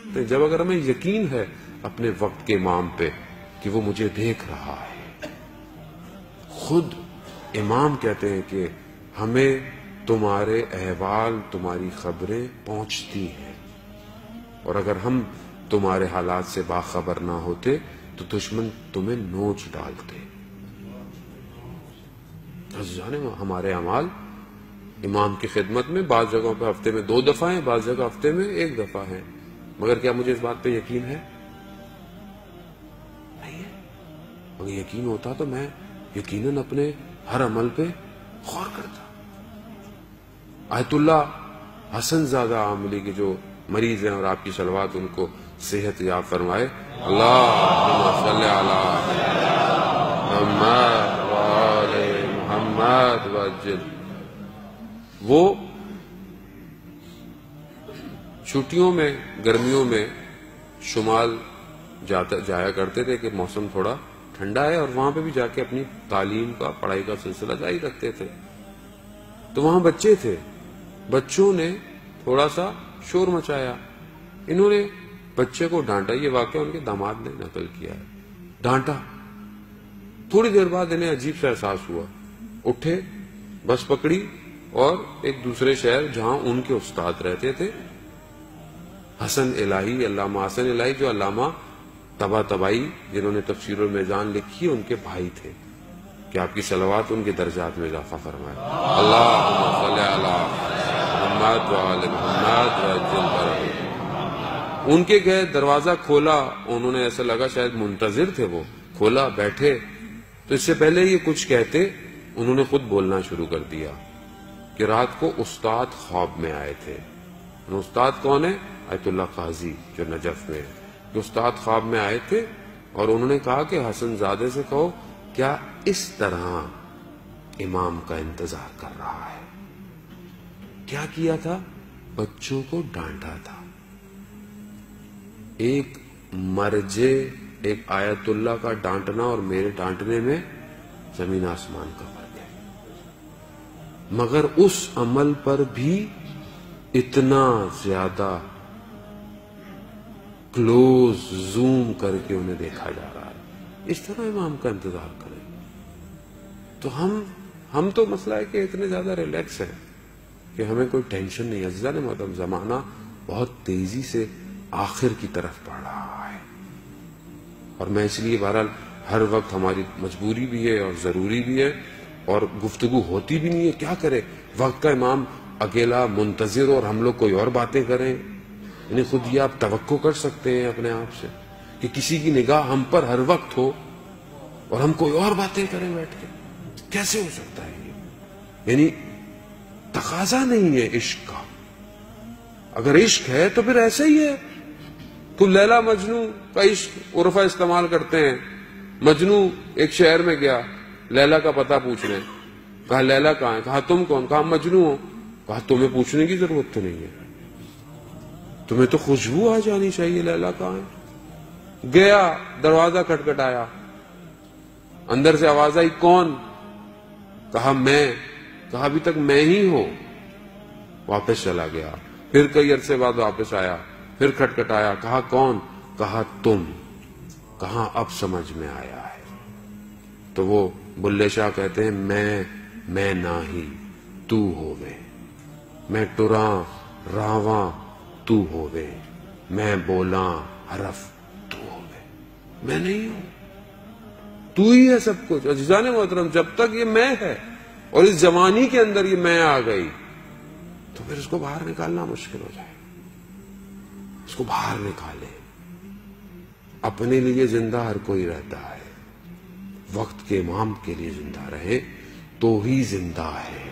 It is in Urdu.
سکتے ہیں جب اگر ہمیں یقین ہے اپنے وقت کے امام پہ کہ وہ مجھے دیکھ رہا ہے. خود امام کہتے ہیں کہ ہمیں تمہارے احوال تمہاری خبریں پہنچتی ہیں، اور اگر ہم تمہارے حالات سے باخبر نہ ہوتے تو دشمن تمہیں نوچ ڈالتے. ہمارے اعمال امام کی خدمت میں بعض جگہوں پہ ہفتے میں 2 دفعہ ہیں، بعض جگہ ہفتے میں 1 دفعہ ہیں، مگر کیا مجھے اس بات پہ یقین ہے؟ نہیں ہے. اگر یقین ہوتا تو میں یقیناً اپنے ہر عمل پہ غور کرتا. آیت اللہ حسن زادہ عاملی کے جو مریض ہیں، اور آپ کی صلوات ان کو صحت یاب فرمائے. اللہم صلی علی محمد وآل محمد وعجل. وہ چھٹیوں میں گرمیوں میں شمال جایا کرتے تھے کہ موسم تھوڑا ٹھنڈا ہے، اور وہاں پہ بھی جا کے اپنی تعلیم کا پڑھائی کا سلسلہ جاری رکھتے تھے. تو وہاں بچے تھے، بچوں نے تھوڑا سا شور مچایا، انہوں نے بچے کو ڈانٹا. یہ واقعہ ان کے داماد نے نقل کیا ہے. ڈانٹا، تھوڑی دیر بعد انہیں عجیب سا احساس ہوا، اٹھے، بس پکڑی اور ایک دوسرے شہر جہاں ان کے استاد رہتے تھے، حسن الہی، علامہ حسن الہی جو علامہ طباطبائی جنہوں نے تفسیر المیزان لکھی ان کے بھائی تھے، کہ آپ کی صلوات ان کے درجات میں اضافہ فرمائے. اللہم صلی علی محمد وآل محمد وعجل فرجہ. ان کے گئے، دروازہ کھولا، انہوں نے ایسا لگا شاید منتظر تھے، وہ کھولا، بیٹھے. تو اس سے پہلے یہ کچھ کہتے انہوں نے خود بولنا شروع کر دیا کہ رات کو استاد خواب میں آئے تھے. استاد کون ہے؟ آیت اللہ قاضی جو نجف میں ہے. کہ استاد خواب میں آئے تھے اور انہوں نے کہا کہ حسن زادے سے کہو کیا اس طرح امام کا انتظار کر رہا ہے. کیا کیا تھا؟ بچوں کو ڈانٹا تھا. ایک مرجے، ایک آیت اللہ کا ڈانٹنا اور میرے ڈانٹنے میں زمین آسمان کا فرق ہے. مگر اس عمل پر بھی اتنا زیادہ کلوز زوم کر کے انہیں دیکھا جا رہا ہے. اس طرح امام کا انتظار کریں. تو ہم تو مسئلہ ہے کہ اتنے زیادہ ریلیکس ہیں کہ ہمیں کوئی ٹینشن نہیں. عزیزان محترم، زمانہ بہت تیزی سے آخر کی طرف بڑھ رہا ہے، اور میں اس لیے بہرحال ہر وقت ہماری مجبوری بھی ہے اور ضروری بھی ہے، اور گفتگو ہوتی بھی نہیں ہے. کیا کرے؟ وقت کا امام اکیلا منتظر اور ہم لوگ کوئی اور باتیں کریں. یعنی خود یہ آپ توقع کر سکتے ہیں اپنے آپ سے کہ کسی کی نگاہ ہم پر ہر وقت ہو اور ہم کوئی اور باتیں کریں بیٹھ کے؟ کیسے ہو سکتا ہے یہ؟ یعنی تقاضا نہیں ہے عشق کا. اگر عشق ہے تو پھر ایسے ہی ہے. تو لیلا مجنو کا عشق عرفہ استعمال کرتے ہیں. مجنو ایک شہر میں گیا لیلا کا پتہ پوچھنے، کہا لیلا کہاں ہے؟ کہا تم کون؟ کہا مجنو ہو. کہا تمہیں پوچھنے کی ضرورت تو نہیں ہے، تمہیں تو خوشبو آ جانی چاہیے لیلا کہاں ہے. گیا، دروازہ کھٹکھٹایا، اندر سے آواز آئی کون؟ کہا میں. کہا ابھی تک میں ہی ہوں. واپس چلا گیا. پھر کئی عرصے بعد واپس آیا، پھر کھٹکھٹایا، کہا کون؟ کہا تم. کہا اب سمجھ میں آیا ہے. تو وہ بلے شاہ کہتے ہیں میں نہ ہی تو ہووے، میں ٹراں راواں تو ہووے، میں بولاں حرف تو ہووے. میں نہیں ہوں، تو ہی ہے سب کچھ. عزیزان محترم، جب تک یہ میں ہے اور اس جوانی کے اندر یہ میں آ گئی تو پھر اس کو باہر نکالنا مشکل ہو جائے. اس کو باہر نکالے. اپنے لیے زندہ ہر کوئی رہتا ہے، وقت کے امام کے لیے زندہ رہے تو ہی زندہ ہے.